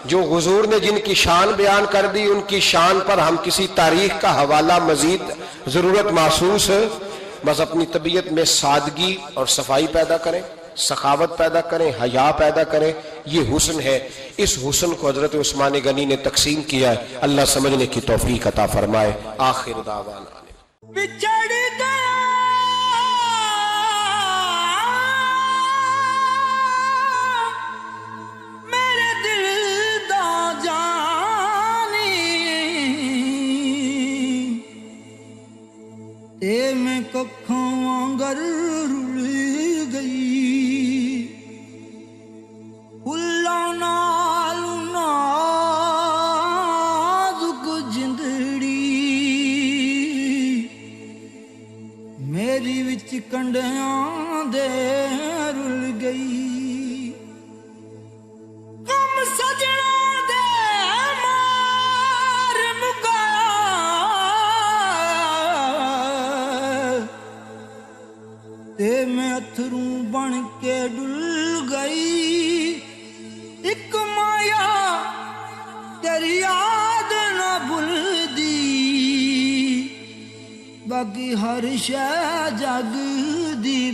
جو حضور نے جن کی شان بیان کر دی ان کی شان پر ہم کسی تاریخ کا حوالہ مزید ضرورت محسوس ہے. بس اپنی طبیعت میں سادگی اور صفائی پیدا کریں، سخاوت پیدا کریں، حیا پیدا کریں. یہ حسن ہے. اس حسن کو حضرت عثمان غنی نے تقسیم کیا ہے. اللہ سمجھنے کی توفیق عطا فرمائے. آخر دعوانا بچڑ گیا میرے دل دا جانی تے میں ککھاں وانگر رل گئی. پھلاں نال نازک جندڑی میری وچ کنڈیاں دے رل گئی. کم سجنا دے مار مکایا تے میں اتھروں بن کے ڈل گئی. ایک مایا تیری یاد نہ بھلدی، باقی ہر شے جگ دی